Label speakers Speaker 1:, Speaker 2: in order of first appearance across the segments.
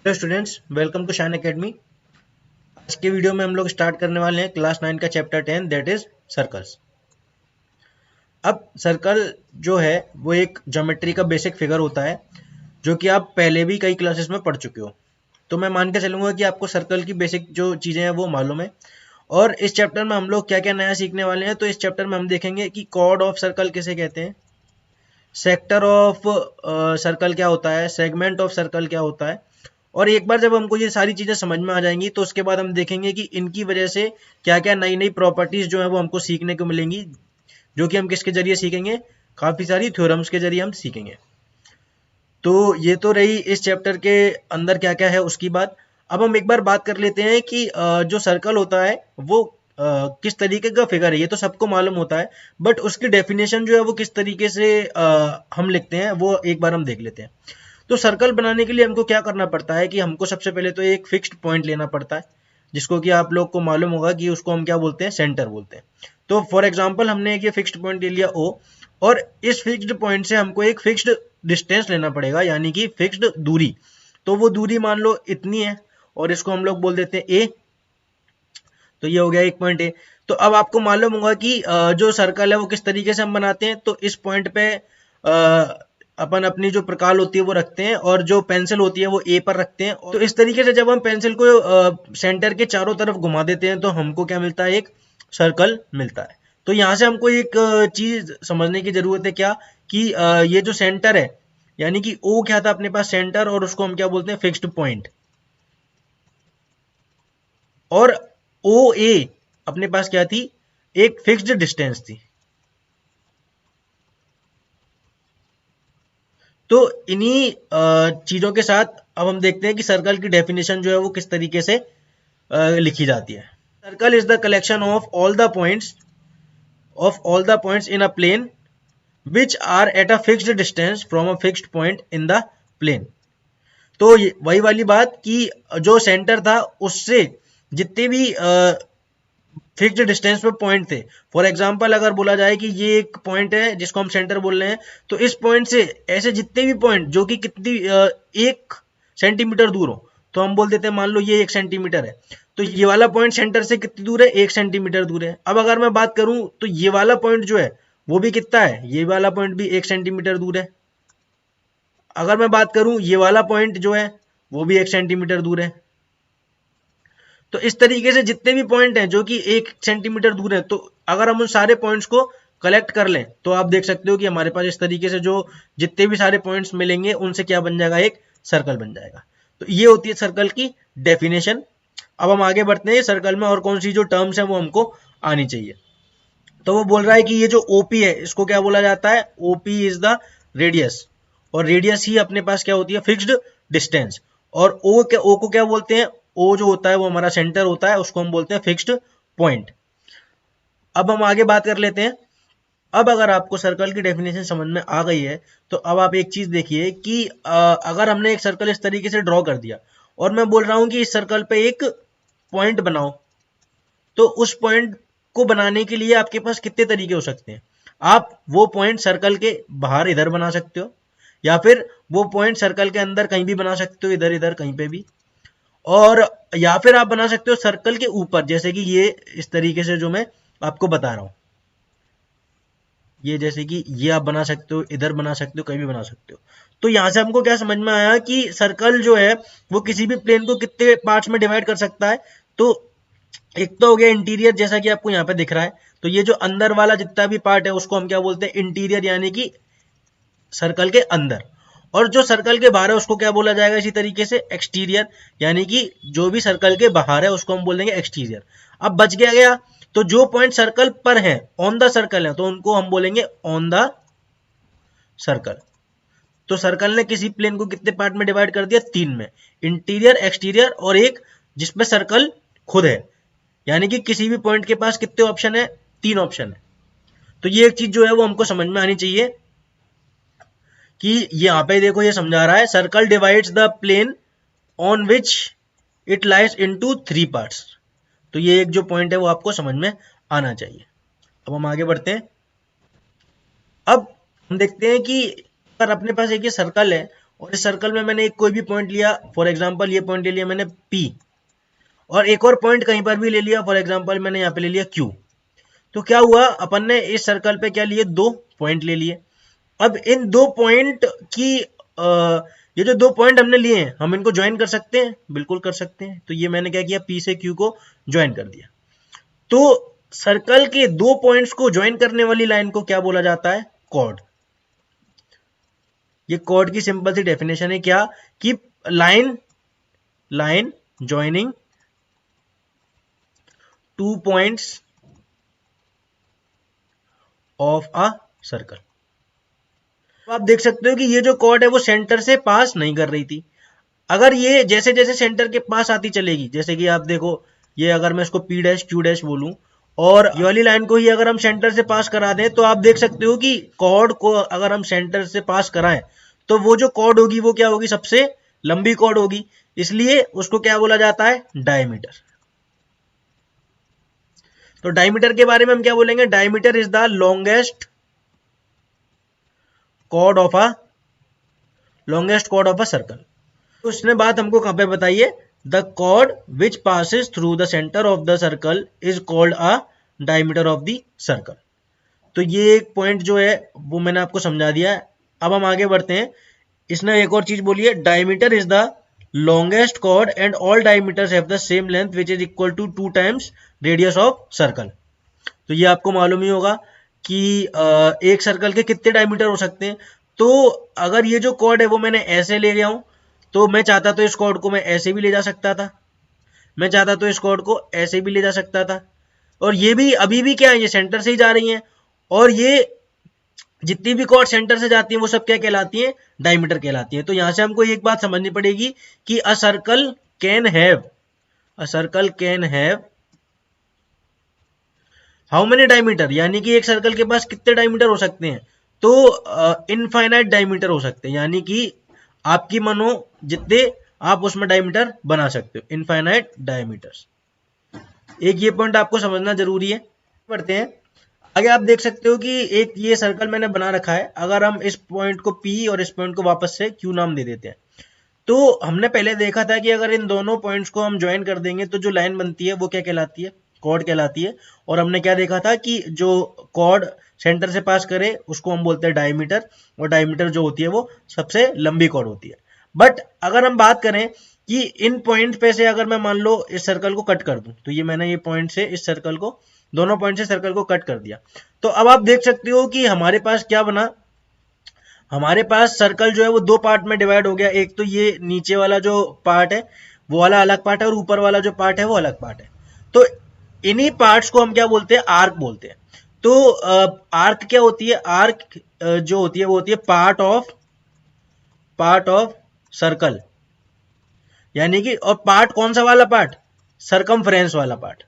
Speaker 1: Hello students, welcome to Shine Academy. आज के video में हम लोग स्टार्ट करने वाले हैं क्लास 9 का चैप्टर 10 दैट इज सर्कल्स। अब सर्कल जो है वो एक ज्योमेट्री का बेसिक फिगर होता है जो कि आप पहले भी कई क्लासेस में पढ़ चुके हो। तो मैं मान के चलूंगा कि आपको सर्कल की बेसिक जो चीज़ें हैं वो मालूम है। और इस चैप्टर में हम लोग क्या क्या नया सीखने वाले हैं, तो इस चैप्टर में हम देखेंगे कि कॉर्ड ऑफ सर्कल किसे कहते हैं, सेक्टर ऑफ सर्कल क्या होता है, सेगमेंट ऑफ सर्कल क्या होता है। और एक बार जब हमको ये सारी चीज़ें समझ में आ जाएंगी तो उसके बाद हम देखेंगे कि इनकी वजह से क्या क्या नई नई प्रॉपर्टीज जो है वो हमको सीखने को मिलेंगी, जो कि हम किसके जरिए सीखेंगे, काफ़ी सारी थ्योरम्स के जरिए हम सीखेंगे। तो ये तो रही इस चैप्टर के अंदर क्या क्या है उसकी बात। अब हम एक बार बात कर लेते हैं कि जो सर्कल होता है वो किस तरीके का फिगर है। ये तो सबको मालूम होता है, बट उसकी डेफिनेशन जो है वो किस तरीके से हम लिखते हैं वो एक बार हम देख लेते हैं। तो सर्कल बनाने के लिए हमको क्या करना पड़ता है कि हमको सबसे पहले तो एक फिक्स्ड पॉइंट लेना पड़ता है, जिसको कि आप लोग को मालूम होगा कि उसको हम क्या बोलते हैं, सेंटर बोलते हैं। तो फॉर एग्जांपल हमने एक ये फिक्स्ड पॉइंट ले लिया ओ, और इस फिक्स्ड पॉइंट से हमको एक फिक्स्ड डिस्टेंस लेना पड़ेगा, यानी कि फिक्स्ड दूरी। तो वो दूरी मान लो इतनी है और इसको हम लोग बोल देते हैं ए। तो ये हो गया एक पॉइंट ए। तो अब आपको मालूम होगा कि जो सर्कल है वो किस तरीके से हम बनाते हैं। तो इस पॉइंट पे अपन अपनी जो प्रकाल होती है वो रखते हैं और जो पेंसिल होती है वो ए पर रखते हैं। तो इस तरीके से जब हम पेंसिल को सेंटर के चारों तरफ घुमा देते हैं तो हमको क्या मिलता है, एक सर्कल मिलता है। तो यहाँ से हमको एक चीज समझने की जरूरत है, क्या कि ये जो सेंटर है, यानी कि ओ क्या था अपने पास, सेंटर, और उसको हम क्या बोलते हैं, फिक्स्ड पॉइंट। और ओ ए अपने पास क्या थी, एक फिक्स्ड डिस्टेंस थी। तो इन्हीं चीजों के साथ अब हम देखते हैं कि सर्कल की डेफिनेशन जो है वो किस तरीके से लिखी जाती है। Circle is the collection of all the points in a plane which are at a fixed distance from a fixed point in the plane. तो वही वाली बात कि जो सेंटर था उससे जितने भी फिक्स्ड डिस्टेंस पे पॉइंट थे। फॉर एग्जांपल अगर बोला जाए कि ये एक पॉइंट है जिसको हम सेंटर बोल रहे हैं, तो इस पॉइंट से ऐसे जितने भी पॉइंट जो कि कितनी 1 सेंटीमीटर दूर हो, तो हम बोल देते हैं मान लो ये 1 सेंटीमीटर है, तो ये वाला पॉइंट सेंटर से कितनी दूर है, 1 सेंटीमीटर दूर है। अब अगर मैं बात करूं तो ये वाला पॉइंट जो है वो भी कितना है, ये वाला पॉइंट भी 1 सेंटीमीटर दूर है। अगर मैं बात करूं ये वाला पॉइंट जो है वो भी 1 सेंटीमीटर दूर है। तो इस तरीके से जितने भी पॉइंट हैं जो कि 1 सेंटीमीटर दूर है, तो अगर हम उन सारे पॉइंट्स को कलेक्ट कर लें तो आप देख सकते हो कि हमारे पास इस तरीके से जो जितने भी सारे पॉइंट्स मिलेंगे उनसे क्या बन जाएगा, एक सर्कल बन जाएगा। तो ये होती है सर्कल की डेफिनेशन। अब हम आगे बढ़ते हैं, सर्कल में और कौन सी जो टर्म्स है वो हमको आनी चाहिए। तो वो बोल रहा है कि ये जो ओपी है इसको क्या बोला जाता है, ओपी इज द रेडियस, और रेडियस ही अपने पास क्या होती है, फिक्स्ड डिस्टेंस। और ओ को क्या बोलते हैं, ओ जो होता है वो हमारा सेंटर होता है, उसको हम बोलते हैं फिक्स्ड पॉइंट। अब हम आगे बात कर लेते हैं। अब अगर आपको सर्कल की डेफिनेशन समझ में आ गई है तो अब आप एक चीज देखिए कि अगर हमने एक सर्कल इस तरीके से ड्रॉ कर दिया और मैं बोल रहा हूं कि इस सर्कल पे एक पॉइंट बनाओ, तो उस पॉइंट को बनाने के लिए आपके पास कितने तरीके हो सकते हैं। आप वो पॉइंट सर्कल के बाहर इधर बना सकते हो, या फिर वो पॉइंट सर्कल के अंदर कहीं भी बना सकते हो, इधर इधर कहीं पे भी। और या फिर आप बना सकते हो सर्कल के ऊपर, जैसे कि ये इस तरीके से जो मैं आपको बता रहा हूं, ये जैसे कि ये आप बना सकते हो, इधर बना सकते हो, कहीं भी बना सकते हो। तो यहां से हमको क्या समझ में आया कि सर्कल जो है वो किसी भी प्लेन को कितने पार्ट्स में डिवाइड कर सकता है। तो एक तो हो गया इंटीरियर, जैसा कि आपको यहाँ पे दिख रहा है। तो ये जो अंदर वाला जितना भी पार्ट है उसको हम क्या बोलते हैं, इंटीरियर, यानी कि सर्कल के अंदर। और जो सर्कल के बाहर है उसको क्या बोला जाएगा, इसी तरीके से एक्सटीरियर, यानी कि जो भी सर्कल के बाहर है उसको हम बोल देंगे एक्सटीरियर। अब बच गया तो जो पॉइंट सर्कल पर है, ऑन द सर्कल है, तो उनको हम बोलेंगे ऑन द सर्कल। तो सर्कल ने किसी प्लेन को कितने पार्ट में डिवाइड कर दिया, 3 में, इंटीरियर, एक्सटीरियर और एक जिसमें सर्कल खुद है। यानी कि किसी भी पॉइंट के पास कितने ऑप्शन है, 3 ऑप्शन है। तो ये एक चीज जो है वो हमको समझ में आनी चाहिए कि यहाँ पे देखो ये समझा रहा है, circle divides the plane on which it lies into 3 parts. तो ये एक जो पॉइंट है वो आपको समझ में आना चाहिए। अब हम आगे बढ़ते हैं। अब हम देखते हैं कि अगर अपने पास एक ये सर्कल है और इस सर्कल में मैंने एक कोई भी पॉइंट लिया, फॉर एग्जांपल ये पॉइंट ले लिया मैंने P, और एक और पॉइंट कहीं पर भी ले लिया, फॉर एग्जांपल मैंने यहाँ पे ले लिया Q। तो क्या हुआ, अपन ने इस सर्कल पे क्या लिए, 2 पॉइंट ले लिए। अब इन 2 पॉइंट की ये जो 2 पॉइंट हमने लिए हैं, हम इनको ज्वाइन कर सकते हैं, बिल्कुल कर सकते हैं। तो ये मैंने क्या किया, P से Q को ज्वाइन कर दिया। तो सर्कल के 2 पॉइंट्स को ज्वाइन करने वाली लाइन को क्या बोला जाता है, कॉर्ड। ये कॉर्ड की सिंपल सी डेफिनेशन है, क्या कि line joining 2 points of a circle. आप देख सकते हो कि ये जो कॉर्ड है वो सेंटर से पास नहीं कर रही थी। अगर ये जैसे जैसे सेंटर के पास आती चलेगी, जैसे कि आप देखो, ये अगर मैं इसको P डैश Q डैश बोलूं और ये वाली लाइन को ही अगर हम सेंटर से पास करा दें, तो आप देख सकते हो कि कॉर्ड को अगर हम सेंटर से पास कराएं तो वो जो कॉर्ड होगी वो क्या होगी, सबसे लंबी कॉर्ड होगी। इसलिए उसको क्या बोला जाता है, डायमीटर। तो डायमीटर के बारे में हम क्या बोलेंगे, diameter is the longest chord of a circle. तो उसने बात हमको कहां पे बताई है, the chord which passes through the centre of the circle is called a diameter of the circle. तो ये एक पॉइंट जो है वो मैंने आपको समझा दिया है। अब हम आगे बढ़ते हैं। इसने एक और चीज बोली है, diameter is the longest chord and all diameters have the same length which is equal to 2 times radius of circle. तो ये आपको मालूम ही होगा कि एक सर्कल के कितने डायमीटर हो सकते हैं। तो अगर ये जो कॉर्ड है वो मैंने ऐसे ले गया हूं, तो मैं चाहता तो इस कॉर्ड को मैं ऐसे भी ले जा सकता था, मैं चाहता तो इस कॉर्ड को ऐसे भी ले जा सकता था। और ये भी अभी भी क्या है, ये सेंटर से ही जा रही हैं। और ये जितनी भी कॉर्ड सेंटर से जाती हैं वो सब क्या कहलाती हैं, डायमीटर कहलाती हैं। तो यहां से हमको एक बात समझनी पड़ेगी कि a circle can have how many diameter, यानी कि एक सर्कल के पास कितने डायमीटर हो सकते हैं। तो इनफाइनाइट डायमीटर हो सकते हैं, यानी कि आपकी मनो जितने आप उसमें डायमीटर बना सकते हो, इनफाइनाइट डायमीटर्स। एक ये पॉइंट आपको समझना जरूरी है। बढ़ते हैं आगे। आप देख सकते हो कि एक ये सर्कल मैंने बना रखा है। अगर हम इस पॉइंट को P और इस पॉइंट को वापस से Q नाम दे देते हैं, तो हमने पहले देखा था कि अगर इन दोनों पॉइंट्स को हम ज्वाइन कर देंगे तो जो लाइन बनती है वो क्या कहलाती है, कॉर्ड कहलाती है। और हमने क्या देखा था कि जो कॉर्ड सेंटर से पास करे उसको हम बोलते हैं डायमीटर, और डायमीटर जो होती है वो सबसे लंबी कॉर्ड होती है। बट अगर हम बात करें कि इन पॉइंट पे से अगर मैं मान लो इस सर्कल को कट कर दूं, तो ये मैंने ये पॉइंट से इस सर्कल को, दोनों पॉइंट से सर्कल को कट कर दिया, तो अब आप देख सकते हो कि हमारे पास क्या बना, हमारे पास सर्कल जो है वो 2 पार्ट में डिवाइड हो गया। एक तो ये नीचे वाला जो पार्ट है वो वाला अलग पार्ट है, और ऊपर वाला जो पार्ट है वो अलग पार्ट है। तो इन्हीं पार्ट्स को हम क्या बोलते हैं, आर्क बोलते हैं। तो आर्क क्या होती है, आर्क जो होती है वो होती है पार्ट ऑफ सर्कल, यानी कि, और पार्ट कौन सा वाला पार्ट, सरकमफ्रेंस वाला पार्ट।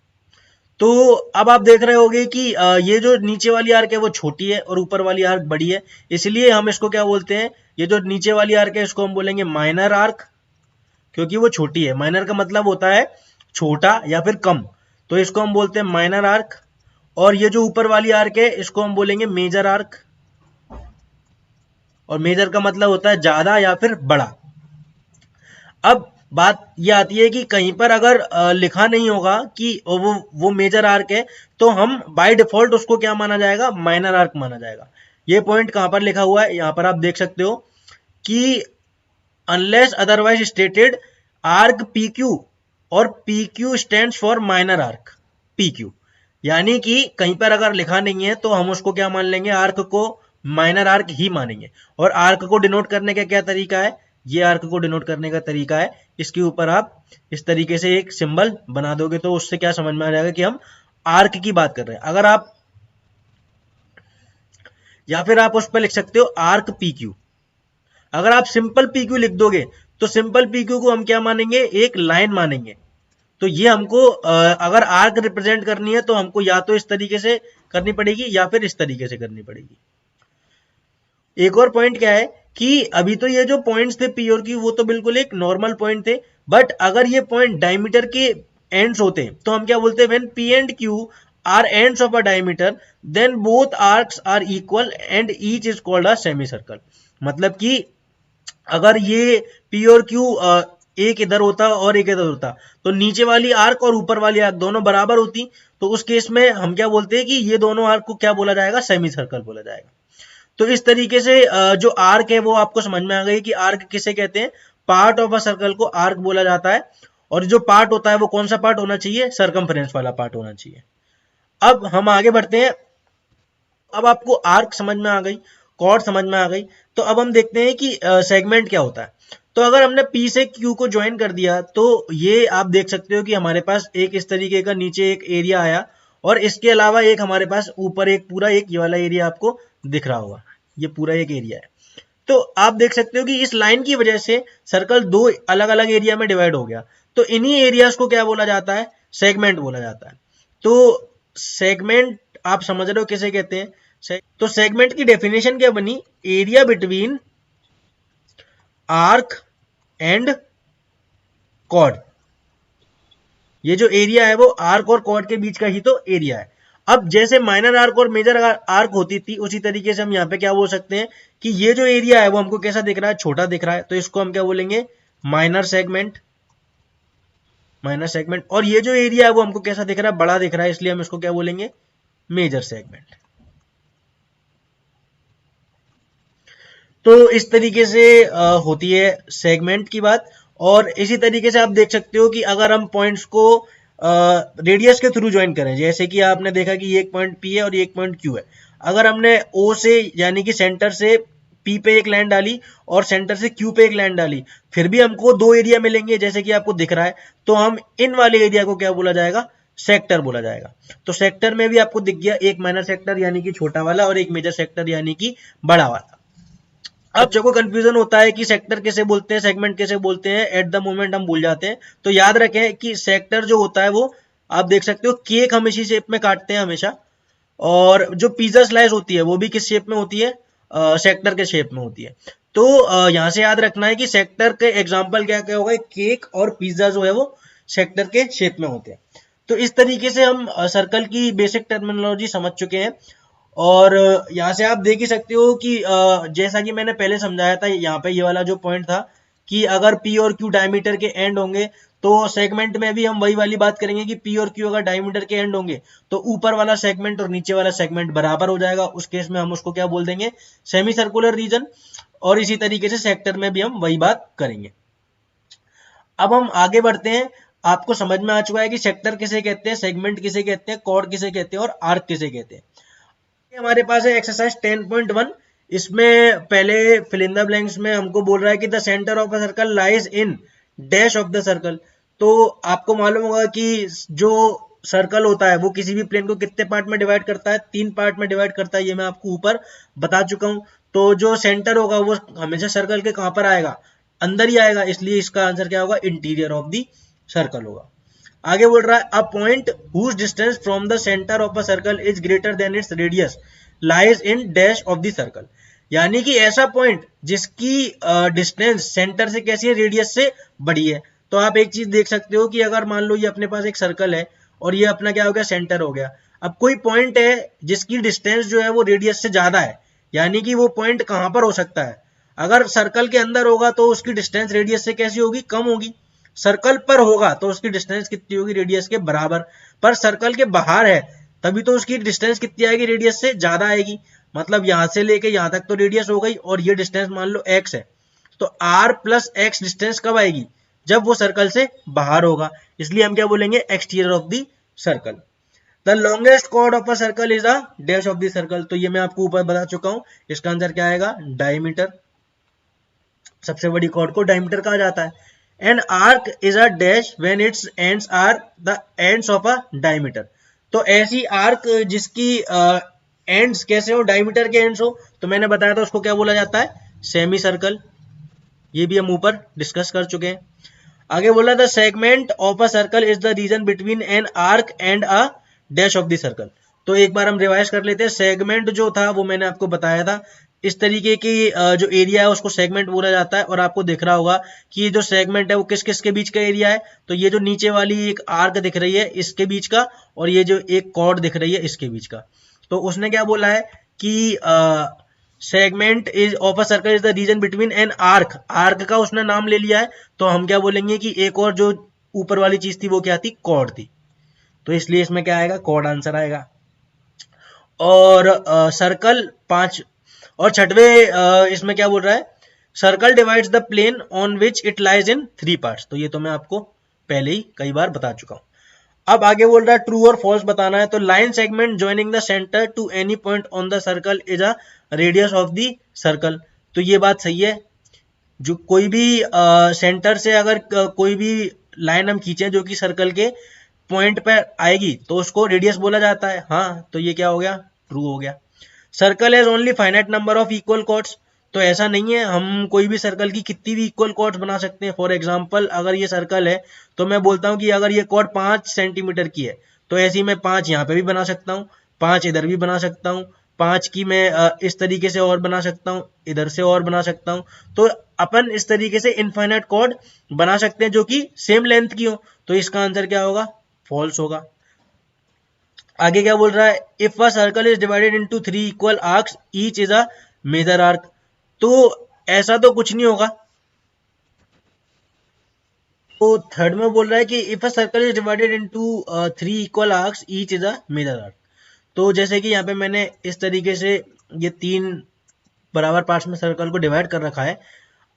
Speaker 1: तो अब आप देख रहे होगे कि ये जो नीचे वाली आर्क है वो छोटी है और ऊपर वाली आर्क बड़ी है, इसलिए हम इसको क्या बोलते हैं, ये जो नीचे वाली आर्क है इसको हम बोलेंगे माइनर आर्क, क्योंकि वो छोटी है। माइनर का मतलब होता है छोटा या फिर कम, तो इसको हम बोलते हैं माइनर आर्क। और ये जो ऊपर वाली आर्क है इसको हम बोलेंगे मेजर आर्क, और मेजर का मतलब होता है ज्यादा या फिर बड़ा। अब बात ये आती है कि कहीं पर अगर लिखा नहीं होगा कि वो मेजर आर्क है, तो हम बाय डिफॉल्ट उसको क्या माना जाएगा, माइनर आर्क माना जाएगा। ये पॉइंट कहां पर लिखा हुआ है, यहां पर आप देख सकते हो कि unless otherwise stated arc PQ और PQ stands for minor arc PQ, यानी कि कहीं पर अगर लिखा नहीं है तो हम उसको क्या मान लेंगे, आर्क को माइनर आर्क ही मानेंगे। और आर्क को डिनोट करने का क्या तरीका है, ये आर्क को डिनोट करने का तरीका है, इसके ऊपर आप इस तरीके से एक सिंबल बना दोगे तो उससे क्या समझ में आ जाएगा कि हम आर्क की बात कर रहे हैं। अगर आप, या फिर आप उस पर लिख सकते हो आर्क PQ। अगर आप सिंपल PQ लिख दोगे तो सिंपल PQ को हम क्या मानेंगे, एक लाइन मानेंगे। तो ये हमको अगर आर्क रिप्रेजेंट करनी है तो हमको या तो इस तरीके से करनी पड़ेगी या फिर इस तरीके से करनी पड़ेगी। एक और पॉइंट क्या है कि अभी तो ये जो पॉइंट्स थे P और Q वो तो बिल्कुल एक नॉर्मल पॉइंट थे, बट अगर ये पॉइंट डायमीटर के एंड्स होते तो हम क्या बोलते हैं, when P and Q are ends of a diameter then both arcs are equal and each is called a semicircle. मतलब कि अगर ये पी और क्यू एक इधर होता और एक इधर होता, तो नीचे वाली आर्क और ऊपर वाली आर्क दोनों बराबर होती, तो उस केस में हम क्या बोलते हैं कि ये दोनों आर्क को क्या बोला जाएगा, सेमी सर्कल बोला जाएगा। तो इस तरीके से जो आर्क है वो आपको समझ में आ गई कि आर्क किसे कहते हैं, पार्ट ऑफ अ सर्कल को आर्क बोला जाता है। और जो पार्ट होता है वो कौन सा पार्ट होना चाहिए, सरकमफ्रेंस वाला पार्ट होना चाहिए। अब हम आगे बढ़ते हैं। अब आपको आर्क समझ में आ गई, कॉर्ड समझ में आ गई, तो अब हम देखते हैं कि सेगमेंट क्या होता है। तो अगर हमने P से Q को ज्वाइन कर दिया, तो ये आप देख सकते हो कि हमारे पास एक इस तरीके का नीचे एक एरिया आया, और इसके अलावा एक हमारे पास ऊपर एक पूरा एक ये वाला एरिया आपको दिख रहा होगा, ये पूरा एक एरिया है। तो आप देख सकते हो कि इस लाइन की वजह से सर्कल दो अलग अलग एरिया में डिवाइड हो गया, तो इन्हीं एरियाज को क्या बोला जाता है, सेगमेंट बोला जाता है। तो सेगमेंट आप समझ रहे हो किसे कहते हैं। तो सेगमेंट की डेफिनेशन क्या बनी, area between arc and chord. ये जो एरिया है वो आर्क और कॉर्ड के बीच का ही तो एरिया है। अब जैसे माइनर आर्क और मेजर आर्क होती थी, उसी तरीके से हम यहाँ पे क्या बोल सकते हैं कि ये जो एरिया है वो हमको कैसा दिख रहा है, छोटा दिख रहा है, तो इसको हम क्या बोलेंगे, माइनर सेगमेंट। Minor segment. और ये जो एरिया है वो हमको कैसा दिख रहा है, बड़ा दिख रहा है, इसलिए हम इसको क्या बोलेंगे, मेजर सेगमेंट। तो इस तरीके से होती है सेगमेंट की बात। और इसी तरीके से आप देख सकते हो कि अगर हम पॉइंट्स को रेडियस के थ्रू ज्वाइन करें, जैसे कि आपने देखा कि एक पॉइंट P है और एक पॉइंट Q है, अगर हमने O से यानी कि सेंटर से P पे एक लाइन डाली और सेंटर से Q पे एक लाइन डाली, फिर भी हमको दो एरिया मिलेंगे जैसे कि आपको दिख रहा है, तो हम इन वाले एरिया को क्या बोला जाएगा, सेक्टर बोला जाएगा। तो सेक्टर में भी आपको दिख गया, एक माइनर सेक्टर यानी कि छोटा वाला और एक मेजर सेक्टर यानी कि बड़ा वाला। अब बच्चों को कंफ्यूजन होता है कि सेक्टर कैसे बोलते हैं, सेगमेंट कैसे बोलते हैं, एट द मोमेंट हम भूल जाते हैं। तो याद रखें कि सेक्टर जो होता है वो आप देख सकते हो केक हम इसी शेप में काटते हैं हमेशा, और जो पिज्जा स्लाइस होती है वो भी किस शेप में होती है, सेक्टर के शेप में होती है। तो यहाँ से याद रखना है कि सेक्टर के एग्जाम्पल क्या क्या होगा, केक और पिज्जा जो है वो सेक्टर के शेप में होते हैं। तो इस तरीके से हम सर्कल की बेसिक टर्मिनोलॉजी समझ चुके हैं। और यहाँ से आप देख ही सकते हो कि जैसा कि मैंने पहले समझाया था, यहाँ पे ये वाला जो पॉइंट था कि अगर P और Q डायमीटर के एंड होंगे, तो सेगमेंट में भी हम वही वाली बात करेंगे कि P और Q अगर डायमीटर के एंड होंगे तो ऊपर वाला सेगमेंट और नीचे वाला सेगमेंट बराबर हो जाएगा। उस केस में हम उसको क्या बोल देंगे, सेमी सर्कुलर रीजन। और इसी तरीके से सेक्टर में भी हम वही बात करेंगे। अब हम आगे बढ़ते हैं। आपको समझ में आ चुका है कि सेक्टर किसे कहते हैं, सेगमेंट किसे कहते हैं, कॉर्ड किसे कहते हैं और आर्क किसे कहते हैं। हमारे पास है एक्सरसाइज 10.1। इसमें पहले फिल इन द ब्लैंक्स में हमको बोल रहा है कि the centre of a circle lies in dash of the circle. तो आपको मालूम होगा कि जो सर्कल होता है वो किसी भी प्लेन को कितने पार्ट में डिवाइड करता है, 3 पार्ट में डिवाइड करता है। ये मैं आपको ऊपर बता चुका हूं। तो जो सेंटर होगा वो हमेशा सर्कल के कहां पर आएगा, अंदर ही आएगा, इसलिए इसका आंसर क्या होगा, इंटीरियर ऑफ द सर्कल होगा। आगे बोल रहा है a point whose distance from the centre of a circle is greater than its radius lies in dash of the circle. यानी कि ऐसा पॉइंट जिसकी डिस्टेंस सेंटर से कैसी है, रेडियस से बड़ी है। तो आप एक चीज देख सकते हो कि अगर मान लो ये अपने पास एक सर्कल है और ये अपना क्या हो गया, सेंटर हो गया। अब कोई पॉइंट है जिसकी डिस्टेंस जो है वो रेडियस से ज्यादा है, यानी कि वो पॉइंट कहां पर हो सकता है, अगर सर्कल के अंदर होगा तो उसकी डिस्टेंस रेडियस से कैसी होगी, कम होगी। सर्कल पर होगा तो उसकी डिस्टेंस कितनी होगी, रेडियस के बराबर। पर सर्कल के बाहर है तभी तो उसकी डिस्टेंस कितनी आएगी, रेडियस से ज्यादा आएगी। मतलब यहां से लेके यहां तक तो रेडियस हो गई, और ये डिस्टेंस मान लो x है, तो r प्लस एक्स डिस्टेंस कब आएगी, जब वो सर्कल से बाहर होगा। इसलिए हम क्या बोलेंगे, exterior of the circle. The longest chord of a circle is a dash of the circle. तो ये मैं आपको ऊपर बता चुका हूं, इसका आंसर क्या आएगा, डायमीटर। सबसे बड़ी कॉर्ड को डायमीटर कहा जाता है। An arc is a dash when its ends are the ends of a diameter. तो ऐसी आर्क जिसकी एंड्स कैसे हो, डायमीटर के एंड्स हो, तो मैंने बताया था उसको क्या बोला जाता है, सेमी सर्कल। ये भी हम ऊपर डिस्कस कर चुके हैं। आगे बोला the segment of a circle is the region between an arc and a dash of the circle. तो एक बार हम रिवाइज कर लेते हैं। सेगमेंट जो था वो मैंने आपको बताया था, इस तरीके की जो एरिया है उसको सेगमेंट बोला जाता है। और आपको दिख रहा होगा कि ये जो सेगमेंट है वो किस किस के बीच का एरिया है, तो ये जो नीचे वाली एक आर्क दिख रही है इसके बीच का, और ये जो एक कॉर्ड दिख रही है इसके बीच का। तो उसने क्या बोला है कि segment is of a circle is the region between an arc, arc का उसने नाम ले लिया है तो हम क्या बोलेंगे कि एक और जो ऊपर वाली चीज थी वो क्या थी, कॉर्ड थी, तो इसलिए इसमें क्या आएगा, कॉर्ड आंसर आएगा। और सर्कल 5 और छठवें इसमें क्या बोल रहा है, circle divides the plane on which it lies in 3 parts, तो ये तो मैं आपको पहले ही कई बार बता चुका हूं। अब आगे बोल रहा है ट्रू और फॉल्स बताना है, तो line segment joining the centre to any point on the circle is a radius of the circle, तो ये बात सही है। जो कोई भी सेंटर से अगर कोई भी लाइन हम खींचे जो कि सर्कल के पॉइंट पर आएगी तो उसको रेडियस बोला जाता है, हाँ तो ये क्या हो गया, ट्रू हो गया। Circle has only finite number of equal chords, तो ऐसा नहीं है, हम कोई भी सर्कल की कितनी भी इक्वल कॉर्ड्स बना सकते हैं। फॉर एग्जांपल अगर ये सर्कल है तो मैं बोलता हूँ कि अगर ये कॉर्ड 5 सेंटीमीटर की है तो ऐसी मैं 5 यहाँ पे भी बना सकता हूँ, 5 इधर भी बना सकता हूँ, 5 की मैं इस तरीके से और बना सकता हूँ, इधर से और बना सकता हूँ। तो अपन इस तरीके से इनफाइनाइट कॉर्ड बना सकते हैं जो कि सेम लेंथ की हो, तो इसका आंसर क्या होगा, फॉल्स होगा। आगे क्या बोल रहा है, if a circle is divided into 3 equal arcs each is a major arc, तो ऐसा तो कुछ नहीं होगा। तो थर्ड में बोल रहा है कि if a circle is divided into 3 equal arcs each is a major arc, तो जैसे कि यहाँ पे मैंने इस तरीके से ये 3 बराबर पार्ट्स में सर्कल को डिवाइड कर रखा है।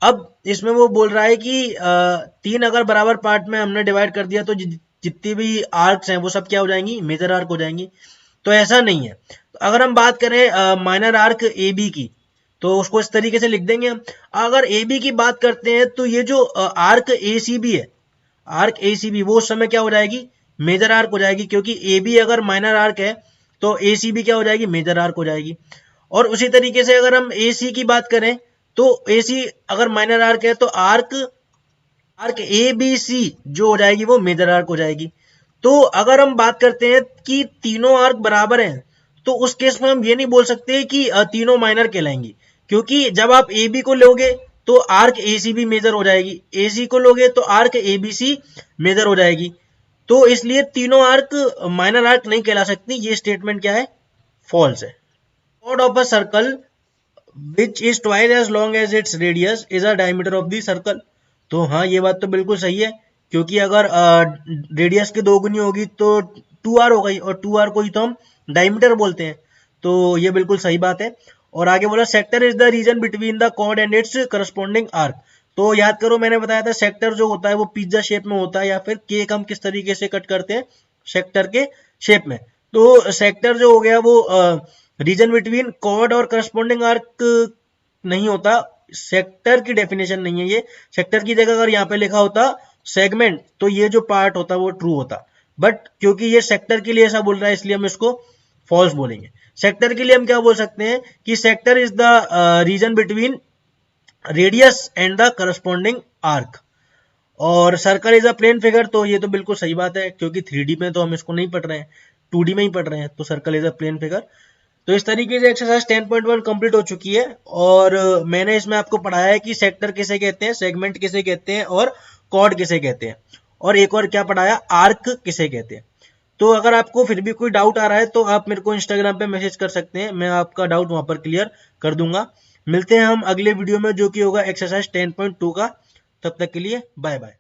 Speaker 1: अब इसमें वो बोल रहा है कि 3 अगर बराबर पार्ट में हमने डिवाइड कर दिया तो जितनी भी आर्क्स हैं वो सब क्या हो जाएंगी, मेजर आर्क हो जाएंगी, तो ऐसा नहीं है। अगर हम बात करें माइनर आर्क ए बी की, तो उसको इस तरीके से लिख देंगे हम। अगर ए बी की बात करते हैं तो ये जो आर्क ए सी बी है, आर्क ए सी बी, वो उस समय क्या हो जाएगी, मेजर आर्क हो जाएगी, क्योंकि ए बी अगर माइनर आर्क है तो ए सी बी क्या हो जाएगी, मेजर आर्क हो जाएगी। और उसी तरीके से अगर हम ए सी की बात करें तो ए सी अगर माइनर आर्क है तो arc arc A B C जो हो जाएगी वो मेजर आर्क हो जाएगी। तो अगर हम बात करते हैं कि तीनों आर्क बराबर हैं तो उस केस में हम ये नहीं बोल सकते कि तीनों माइनर कहलाएंगी, क्योंकि जब आप ए बी को लोगे तो आर्क ए सी भी मेजर हो जाएगी, ए सी को लोगे तो arc A B C major हो जाएगी, तो इसलिए तीनों आर्क माइनर आर्क नहीं कहला सकती। ये स्टेटमेंट क्या है, फॉल्स है। chord of a circle which is twice as long as its radius is a diameter of the circle, तो हाँ ये बात तो बिल्कुल सही है, क्योंकि अगर रेडियस की दोगुनी होगी तो 2r हो गई, और 2r को ही तो हम डायमीटर बोलते हैं, तो ये बिल्कुल सही बात है। और आगे बोला sector is the region between the chord and its corresponding arc, तो याद करो मैंने बताया था सेक्टर जो होता है वो पिज्जा शेप में होता है, या फिर केक हम किस तरीके से कट करते हैं, सेक्टर के शेप में। तो सेक्टर जो हो गया वो रीजन बिटवीन कॉर्ड और करस्पॉन्डिंग आर्क नहीं होता, सेक्टर की डेफिनेशन नहीं है ये। सेक्टर की जगह अगर यहाँ पे लिखा होता सेगमेंट तो ये जो पार्ट होता वो ट्रू होता, बट क्योंकि ये सेक्टर के लिए ऐसा बोल रहा है इसलिए हम इसको फॉल्स बोलेंगे। सेक्टर के लिए हम क्या बोल सकते हैं कि sector is the region between radius and the corresponding arc. और circle is a plane figure, तो ये तो बिल्कुल सही बात है, क्योंकि 3D में तो हम इसको नहीं पढ़ रहे हैं, 2D में ही पढ़ रहे हैं, तो circle is a plane figure. तो इस तरीके से एक्सरसाइज 10.1 कंप्लीट हो चुकी है, और मैंने इसमें आपको पढ़ाया है कि सेक्टर किसे कहते हैं, सेगमेंट किसे कहते हैं, और कॉर्ड किसे कहते हैं, और एक और क्या पढ़ाया, आर्क किसे कहते हैं। तो अगर आपको फिर भी कोई डाउट आ रहा है तो आप मेरे को इंस्टाग्राम पे मैसेज कर सकते हैं, मैं आपका डाउट वहां पर क्लियर कर दूंगा। मिलते हैं हम अगले वीडियो में जो कि होगा एक्सरसाइज 10.2 का, तब तक के लिए बाय बाय।